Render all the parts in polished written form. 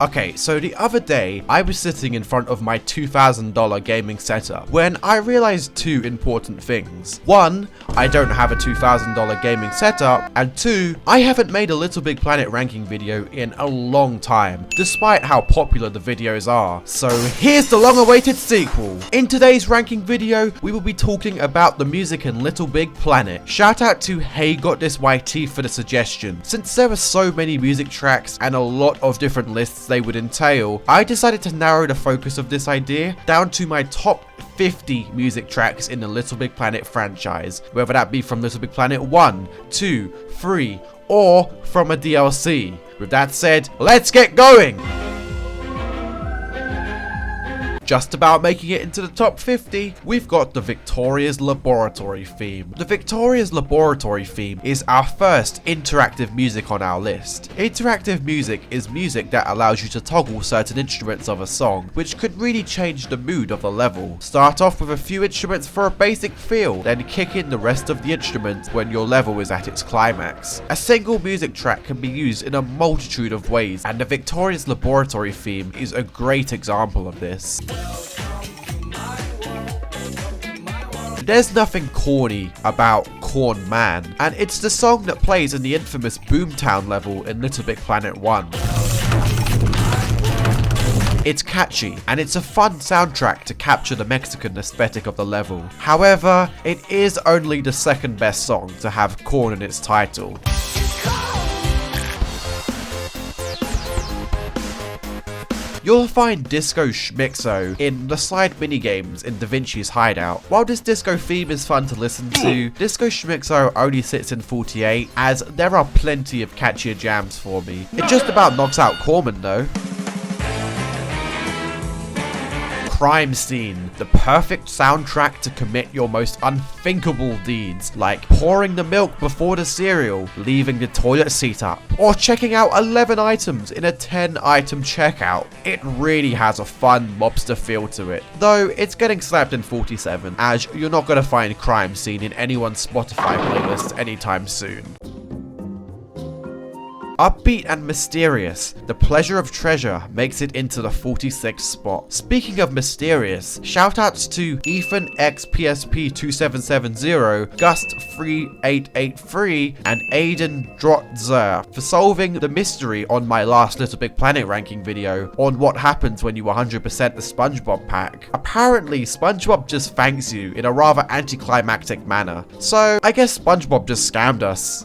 Okay, so the other day, I was sitting in front of my $2,000 gaming setup when I realized two important things. One, I don't have a $2,000 gaming setup, and two, I haven't made a LittleBigPlanet ranking video in a long time, despite how popular the videos are. So here's the long-awaited sequel. In today's ranking video, we will be talking about the music in LittleBigPlanet. Shout out to Hey Got This YT for the suggestion. Since there are so many music tracks and a lot of different lists they would entail, I decided to narrow the focus of this idea down to my top 50 music tracks in the LittleBigPlanet franchise, whether that be from LittleBigPlanet 1, 2, 3, or from a DLC. With that said, let's get going! Just about making it into the top 50, we've got the Victoria's Laboratory theme. The Victoria's Laboratory theme is our first interactive music on our list. Interactive music is music that allows you to toggle certain instruments of a song, which could really change the mood of the level. Start off with a few instruments for a basic feel, then kick in the rest of the instruments when your level is at its climax. A single music track can be used in a multitude of ways, and the Victoria's Laboratory theme is a great example of this. There's nothing corny about Corn Man, and it's the song that plays in the infamous Boomtown level in LittleBigPlanet 1. It's catchy, and it's a fun soundtrack to capture the Mexican aesthetic of the level. However, it is only the second best song to have corn in its title. You'll find Disco Schmixo in the slide minigames in Da Vinci's Hideout. While this disco theme is fun to listen to, Disco Schmixo only sits in 48, as there are plenty of catchier jams for me. It just about knocks out Corman though. Crime Scene, the perfect soundtrack to commit your most unthinkable deeds, like pouring the milk before the cereal, leaving the toilet seat up, or checking out 11 items in a 10-item checkout. It really has a fun mobster feel to it, though it's getting slapped in 47, as you're not going to find Crime Scene in anyone's Spotify playlist anytime soon. Upbeat and mysterious, The Pleasure of Treasure makes it into the 46th spot. Speaking of mysterious, shoutouts to Ethan XPSP2770, Gust3883, and Aiden Drotzer for solving the mystery on my last LittleBigPlanet ranking video on what happens when you 100% the SpongeBob pack. Apparently, SpongeBob just thanks you in a rather anticlimactic manner, so I guess SpongeBob just scammed us.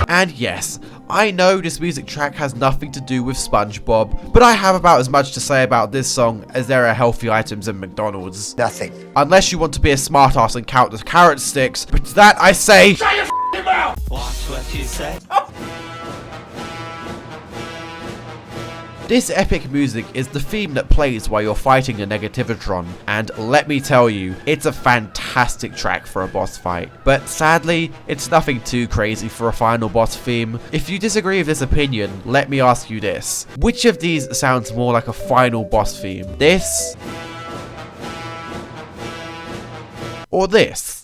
And yes, I know this music track has nothing to do with SpongeBob, but I have about as much to say about this song as there are healthy items in McDonald's. Nothing. Unless you want to be a smartass and count the carrot sticks, but to that I say, shut your f***ing mouth! Watch what you say. This epic music is the theme that plays while you're fighting the Negativatron, and let me tell you, it's a fantastic track for a boss fight. But sadly, it's nothing too crazy for a final boss theme. If you disagree with this opinion, let me ask you this. Which of these sounds more like a final boss theme? This? Or this?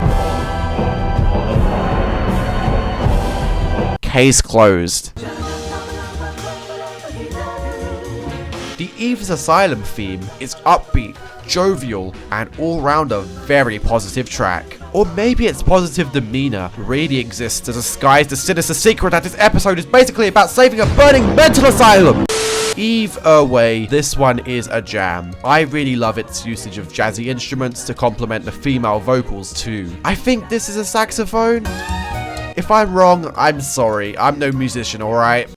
Case closed. The Eve's Asylum theme is upbeat, jovial, and all round a very positive track. Or maybe its positive demeanor really exists to disguise the sinister secret that this episode is basically about saving a burning mental asylum! Eve Away, this one is a jam. I really love its usage of jazzy instruments to complement the female vocals too. I think this is a saxophone? If I'm wrong, I'm sorry, I'm no musician, alright?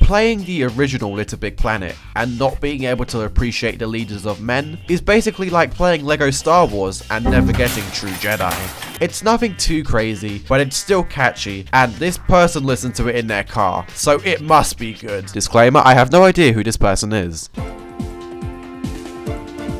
Playing the original LittleBigPlanet and not being able to appreciate the leaders of men is basically like playing Lego Star Wars and never getting true Jedi. It's nothing too crazy, but it's still catchy, and this person listened to it in their car, so it must be good. Disclaimer, I have no idea who this person is.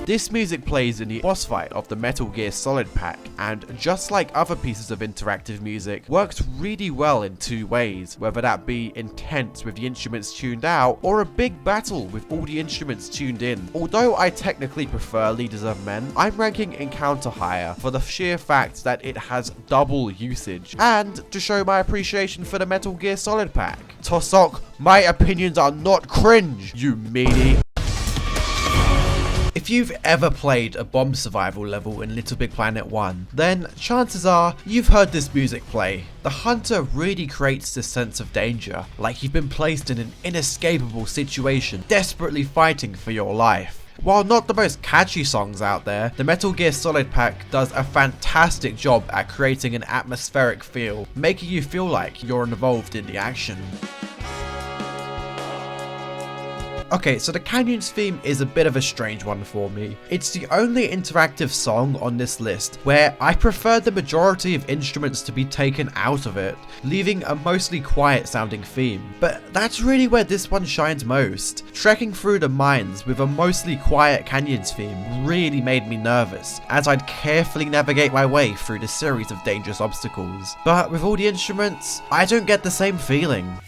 This music plays in the boss fight of the Metal Gear Solid pack, and just like other pieces of interactive music, works really well in two ways, whether that be intense with the instruments tuned out, or a big battle with all the instruments tuned in. Although I technically prefer Leaders of Men, I'm ranking Encounter higher for the sheer fact that it has double usage, and to show my appreciation for the Metal Gear Solid pack. Tosok, my opinions are not cringe, you meanie. If you've ever played a bomb survival level in LittleBigPlanet 1, then chances are you've heard this music play. The hunter really creates this sense of danger, like you've been placed in an inescapable situation, desperately fighting for your life. While not the most catchy songs out there, the Metal Gear Solid pack does a fantastic job at creating an atmospheric feel, making you feel like you're involved in the action. Okay, so the Canyons theme is a bit of a strange one for me. It's the only interactive song on this list where I prefer the majority of instruments to be taken out of it, leaving a mostly quiet sounding theme. But that's really where this one shines most. Trekking through the mines with a mostly quiet Canyons theme really made me nervous, as I'd carefully navigate my way through the series of dangerous obstacles. But with all the instruments, I don't get the same feeling.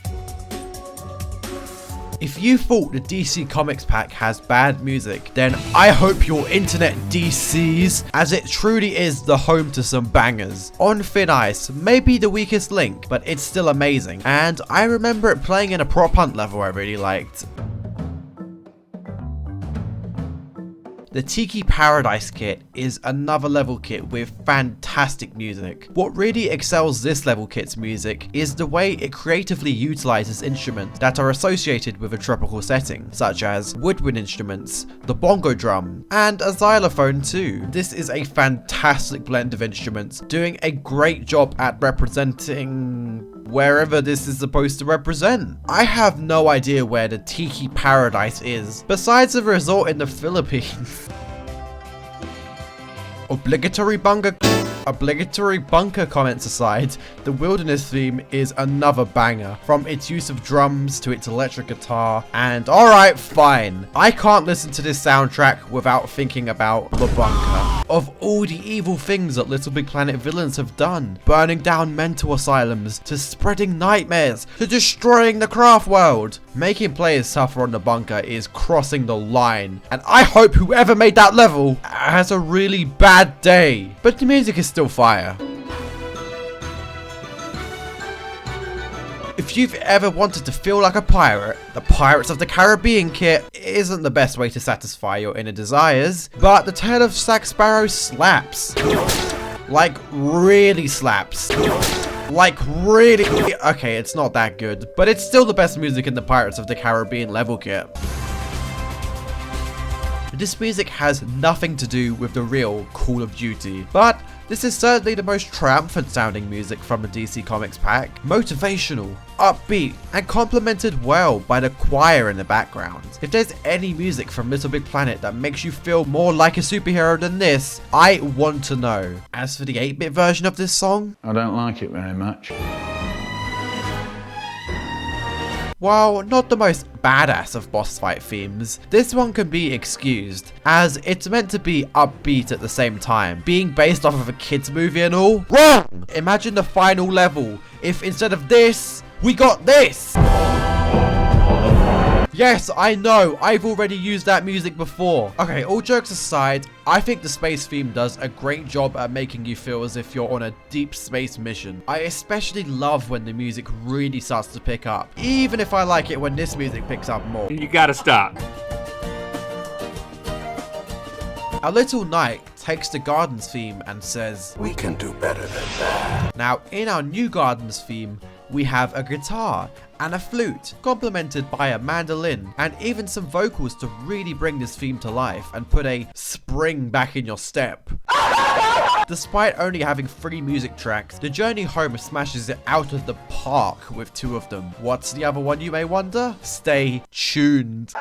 If you thought the DC Comics pack has bad music, then I hope your internet DCs, as it truly is the home to some bangers. On Thin Ice may be the weakest link, but it's still amazing, and I remember it playing in a prop hunt level I really liked. The Tiki Paradise kit is another level kit with fantastic music. What really excels this level kit's music is the way it creatively utilizes instruments that are associated with a tropical setting, such as woodwind instruments, the bongo drum, and a xylophone too. This is a fantastic blend of instruments, doing a great job at representing wherever this is supposed to represent. I have no idea where the Tiki Paradise is, besides a resort in the Philippines. Obligatory bunker comments aside, the Wilderness theme is another banger, from its use of drums to its electric guitar, and alright fine, I can't listen to this soundtrack without thinking about the bunker. Of all the evil things that LittleBigPlanet villains have done, burning down mental asylums, to spreading nightmares, to destroying the craft world, making players suffer on the bunker is crossing the line, and I hope whoever made that level has a really bad day. But the music is still fire. If you've ever wanted to feel like a pirate, the Pirates of the Caribbean kit isn't the best way to satisfy your inner desires, but the Tale of Jack Sparrow slaps. Like, really slaps. Like, really. Okay, it's not that good, but it's still the best music in the Pirates of the Caribbean level kit. This music has nothing to do with the real Call of Duty, but this is certainly the most triumphant sounding music from the DC Comics pack. Motivational, upbeat, and complemented well by the choir in the background. If there's any music from LittleBigPlanet that makes you feel more like a superhero than this, I want to know. As for the 8-bit version of this song, I don't like it very much. While not the most badass of boss fight themes, this one can be excused, as it's meant to be upbeat at the same time, being based off of a kids movie and all. Wrong! Imagine the final level if instead of this, we got this! Yes, I know, I've already used that music before. Okay, all jokes aside, I think the space theme does a great job at making you feel as if you're on a deep space mission. I especially love when the music really starts to pick up, even if I like it when this music picks up more. You gotta stop. A Little Knight takes the Gardens theme and says, "We can do better than that." Now, in our new Gardens theme, we have a guitar and a flute, complemented by a mandolin, and even some vocals to really bring this theme to life and put a spring back in your step. Despite only having 3 music tracks, the journey home smashes it out of the park with 2 of them. What's the other one, you may wonder? Stay tuned.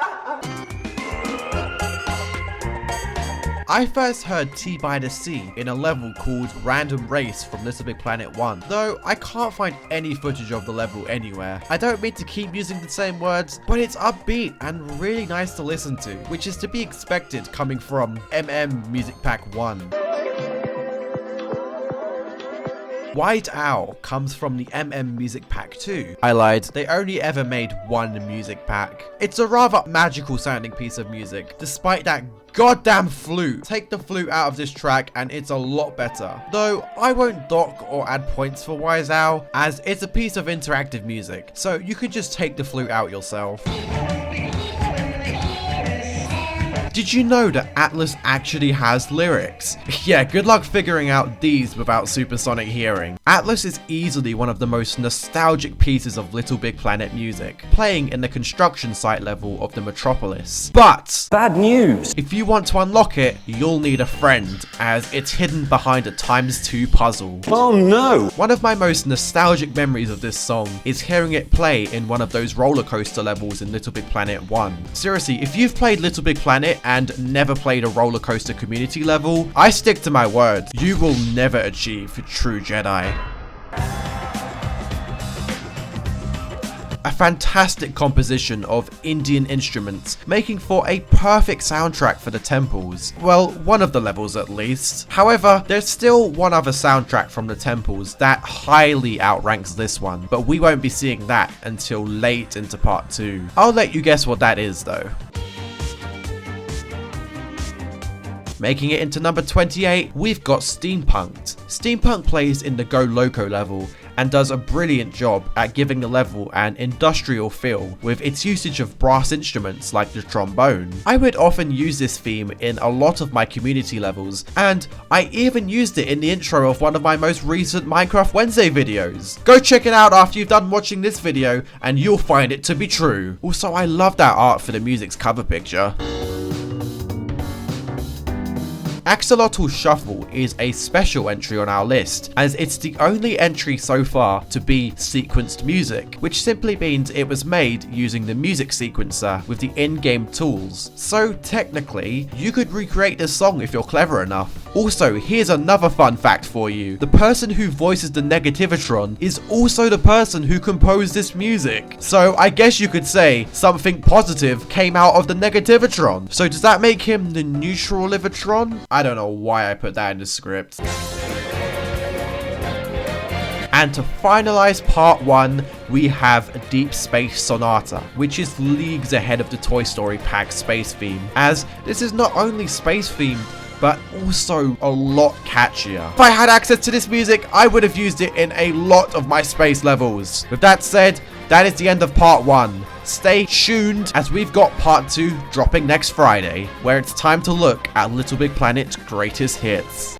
I first heard T by the Sea in a level called Random Race from LittleBigPlanet 1, though I can't find any footage of the level anywhere. I don't mean to keep using the same words, but it's upbeat and really nice to listen to, which is to be expected coming from Music Pack 1. White Owl comes from the Music Pack 2. I lied, they only ever made one music pack. It's a rather magical sounding piece of music, despite that goddamn flute. Take the flute out of this track and it's a lot better. Though I won't dock or add points for Wise Owl, as it's a piece of interactive music, so you could just take the flute out yourself. Did you know that Atlas actually has lyrics? Yeah, good luck figuring out these without supersonic hearing. Atlas is easily one of the most nostalgic pieces of LittleBigPlanet music, playing in the construction site level of the Metropolis. But bad news! If you want to unlock it, you'll need a friend, as it's hidden behind a ×2 puzzle. Oh no! One of my most nostalgic memories of this song is hearing it play in one of those roller coaster levels in LittleBigPlanet 1. Seriously, if you've played LittleBigPlanet and never played a roller coaster community level, I stick to my word, you will never achieve true Jedi. A fantastic composition of Indian instruments, making for a perfect soundtrack for the temples. Well, one of the levels at least. However, there's still one other soundtrack from the temples that highly outranks this one, but we won't be seeing that until late into part 2. I'll let you guess what that is though. Making it into number 28, we've got Steampunk. Steampunk plays in the Go Loco level and does a brilliant job at giving the level an industrial feel with its usage of brass instruments like the trombone. I would often use this theme in a lot of my community levels, and I even used it in the intro of one of my most recent Minecraft Wednesday videos. Go check it out after you've done watching this video and you'll find it to be true. Also, I love that art for the music's cover picture. Axtal Shuffle is a special entry on our list, as it's the only entry so far to be sequenced music, which simply means it was made using the music sequencer with the in-game tools. So technically, you could recreate this song if you're clever enough. Also, here's another fun fact for you. The person who voices the Negativatron is also the person who composed this music. So I guess you could say something positive came out of the Negativatron. So does that make him the Neutralivatron? I don't know why I put that in the script. And to finalize part 1, we have Deep Space Sonata, which is leagues ahead of the Toy Story pack space theme, as this is not only space themed, but also a lot catchier. If I had access to this music, I would have used it in a lot of my space levels. With that said, that is the end of part 1. Stay tuned as we've got part 2 dropping next Friday, where it's time to look at LittleBigPlanet's greatest hits.